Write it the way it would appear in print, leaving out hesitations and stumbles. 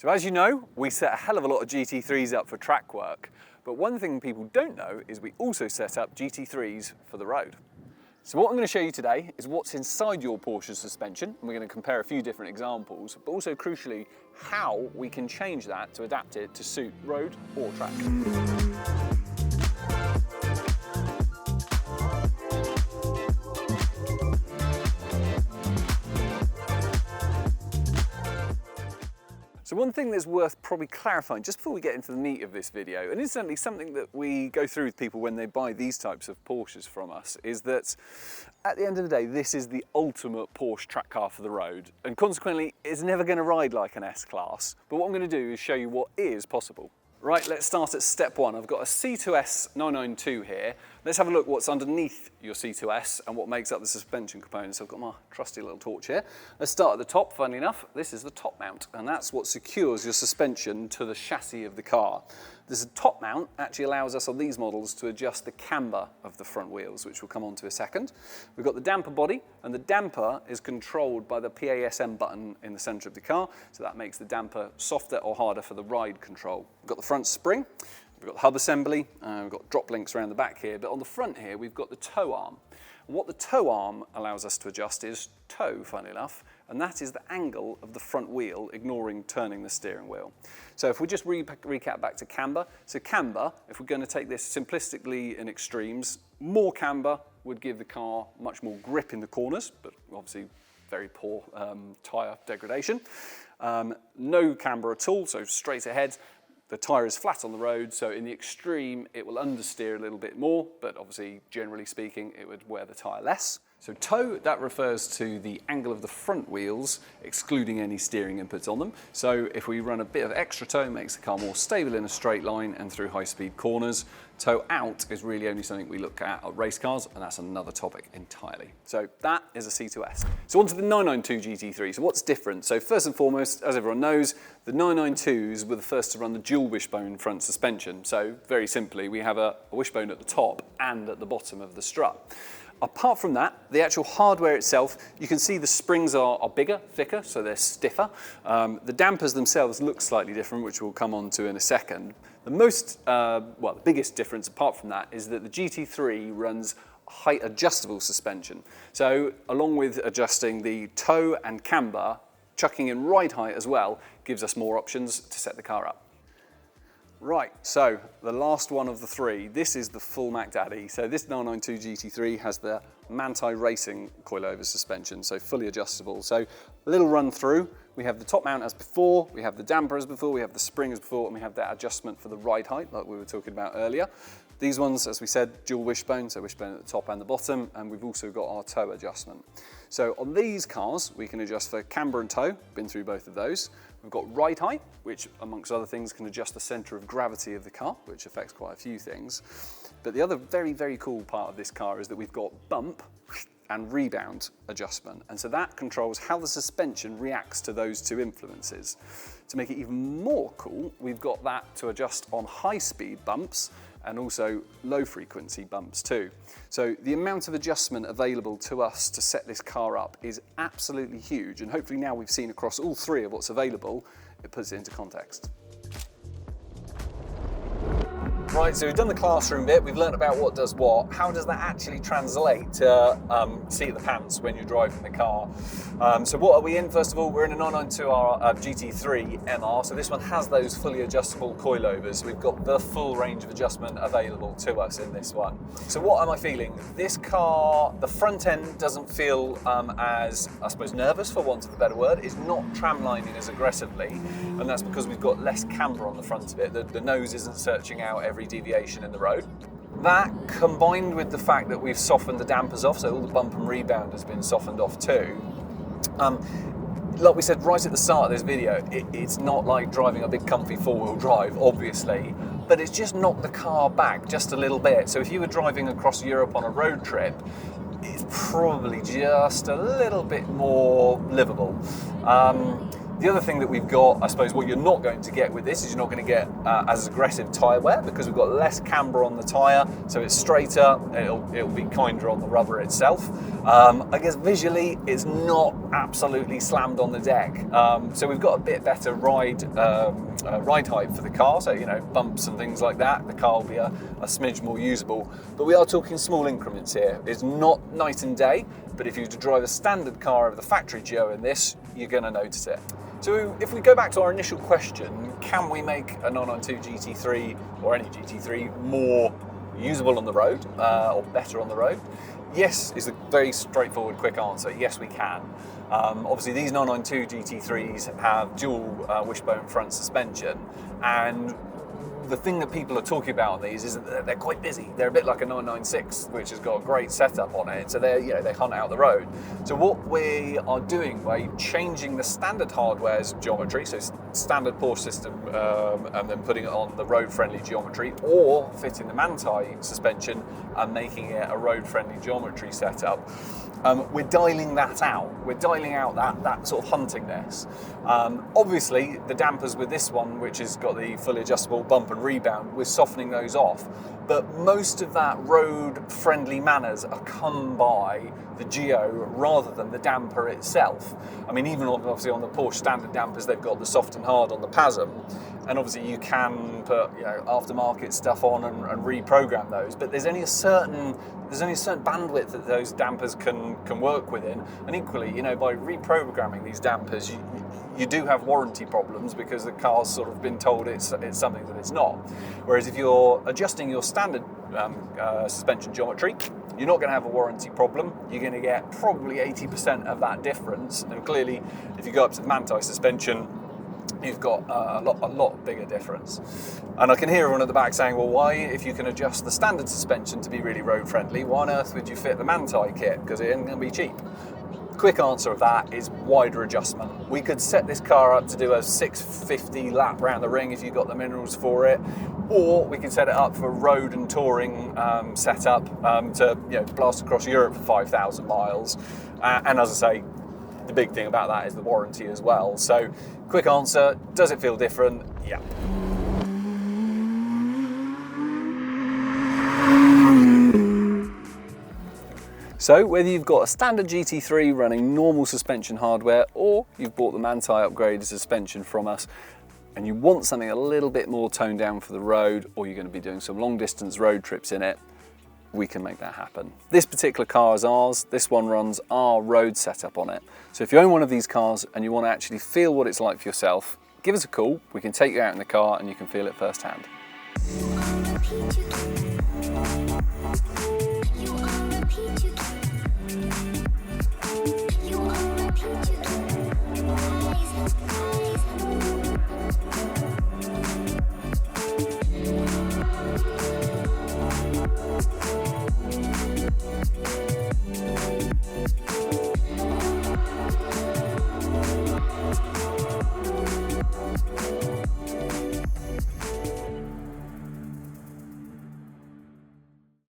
So as you know, we set a hell of a lot of GT3s up for track work, but one thing people don't know is we also set up GT3s for the road. So what I'm going to show you today is what's inside your Porsche suspension, and we're going to compare a few different examples, but also crucially, how we can change that to adapt it to suit road or track. So one thing that's worth probably clarifying just before we get into the meat of this video, and incidentally something that we go through with people when they buy these types of Porsches from us, is that at the end of the day this is the ultimate Porsche track car for the road, and consequently it's never going to ride like an S-Class. But what I'm going to do is show you what is possible. Right, let's start at step one. I've got a C2S 992 here. Let's have a look what's underneath your C2S and what makes up the suspension components. I've got my trusty little torch here. Let's start at the top. Funnily enough, this is the top mount, and that's what secures your suspension to the chassis of the car. This top mount actually allows us on these models to adjust the camber of the front wheels, which we'll come on to in a second. We've got the damper body, and the damper is controlled by the PASM button in the center of the car, so that makes the damper softer or harder for the ride control. We've got the front spring, we've got the hub assembly, we've got drop links around the back here, but on the front here we've got the tow arm. And what the tow arm allows us to adjust is toe, funnily enough, and that is the angle of the front wheel, ignoring turning the steering wheel. So if we just recap back to camber, so camber, if we're going to take this simplistically in extremes, more camber would give the car much more grip in the corners, but obviously very poor tyre degradation. No camber at all, so straight ahead. The tyre is flat on the road, so in the extreme it will understeer a little bit more, but obviously generally speaking it would wear the tyre less. So toe, that refers to the angle of the front wheels, excluding any steering inputs on them. So if we run a bit of extra toe, it makes the car more stable in a straight line and through high-speed corners. Toe out is really only something we look at race cars, and that's another topic entirely. So that is a C2S. So on to the 992 GT3. So what's different? So first and foremost, as everyone knows, the 992s were the first to run the dual wishbone front suspension. So very simply, we have a wishbone at the top and at the bottom of the strut. Apart from that, the actual hardware itself, you can see the springs are bigger, thicker, so they're stiffer. The dampers themselves look slightly different, which we'll come on to in a second. The biggest difference apart from that is that the GT3 runs height adjustable suspension. So along with adjusting the toe and camber, chucking in ride height as well gives us more options to set the car up. Right, so the last one of the three, this is the full Mac Daddy. So this 992 GT3 has the Manthey racing coilover suspension, so fully adjustable. So a little run through, we have the top mount as before, we have the damper as before, we have the spring as before, and we have that adjustment for the ride height like we were talking about earlier. These ones, as we said, dual wishbone, so wishbone at the top and the bottom, and we've also got our toe adjustment. So on these cars, we can adjust for camber and toe, been through both of those. We've got ride height, which amongst other things can adjust the center of gravity of the car, which affects quite a few things. But the other very, very cool part of this car is that we've got bump and rebound adjustment. And so that controls how the suspension reacts to those two influences. To make it even more cool, we've got that to adjust on high-speed bumps and also low frequency bumps too. So the amount of adjustment available to us to set this car up is absolutely huge, and hopefully now we've seen across all three of what's available, it puts it into context. Right, so we've done the classroom bit, we've learned about what does what. How does that actually translate to seat of the pants when you're driving the car? So what are we in? First of all, we're in a 992R GT3 MR, so this one has those fully adjustable coilovers. We've got the full range of adjustment available to us in this one. So what am I feeling? This car, the front end doesn't feel as, I suppose, nervous for want of a better word. It's not tramlining as aggressively, and that's because we've got less camber on the front of it. The nose isn't searching out every deviation in the road. That combined with the fact that we've softened the dampers off, so all the bump and rebound has been softened off too. Like we said right at the start of this video, it's not like driving a big comfy four-wheel drive, obviously, but it's just knocked the car back just a little bit. So if you were driving across Europe on a road trip, it's probably just a little bit more livable. The other thing that we've got, I suppose what you're not going to get with this is you're not going to get as aggressive tyre wear, because we've got less camber on the tyre, so it's straighter, it'll be kinder on the rubber itself. I guess visually it's not absolutely slammed on the deck, so we've got a bit better ride height for the car, so you know, bumps and things like that, the car will be a smidge more usable, but we are talking small increments here. It's not night and day, but if you were to drive a standard car over the factory Geo in this, you're going to notice it. So if we go back to our initial question, can we make a 992 GT3 or any GT3 more usable on the road or better on the road? Yes is a very straightforward, quick answer. Yes, we can. Obviously, these 992 GT3s have dual wishbone front suspension, and the thing that people are talking about on these is that they're quite busy. They're a bit like a 996, which has got a great setup on it. So they hunt out the road. So what we are doing by changing the standard hardware's geometry, so standard Porsche system, and then putting it on the road-friendly geometry, or fitting the Manthey suspension and making it a road-friendly geometry setup. We're dialing that out. We're dialing out that sort of huntingness. Obviously, the dampers with this one, which has got the fully adjustable bump and rebound, we're softening those off. But most of that road-friendly manners are come by the Geo rather than the damper itself. I mean, even obviously on the Porsche standard dampers, they've got the soft and hard on the PASM, and obviously you can put, you know, aftermarket stuff on and reprogram those. But there's only a certain bandwidth that those dampers can work within, and equally, you know, by reprogramming these dampers, you do have warranty problems because the car's sort of been told it's something that it's not. Whereas if you're adjusting your standard suspension geometry, you're not going to have a warranty problem. You're going to get probably 80% of that difference, and clearly, if you go up to the Manthey suspension, you've got a lot bigger difference. And I can hear everyone at the back saying, well, why, if you can adjust the standard suspension to be really road friendly, why on earth would you fit the Manthey kit? Because it ain't going to be cheap. Quick answer of that is wider adjustment. We could set this car up to do a 650 lap round the ring if you got the minerals for it, or we can set it up for road and touring setup to, you know, blast across Europe for 5,000 miles. And as I say, the big thing about that is the warranty as well. So, quick answer, does it feel different? Yeah. So whether you've got a standard GT3 running normal suspension hardware, or you've bought the Manthey upgraded suspension from us, and you want something a little bit more toned down for the road, or you're going to be doing some long distance road trips in it, we can make that happen. This particular car is ours. This one runs our road setup on it. So if you own one of these cars and you want to actually feel what it's like for yourself, give us a call. We can take you out in the car and you can feel it firsthand. You are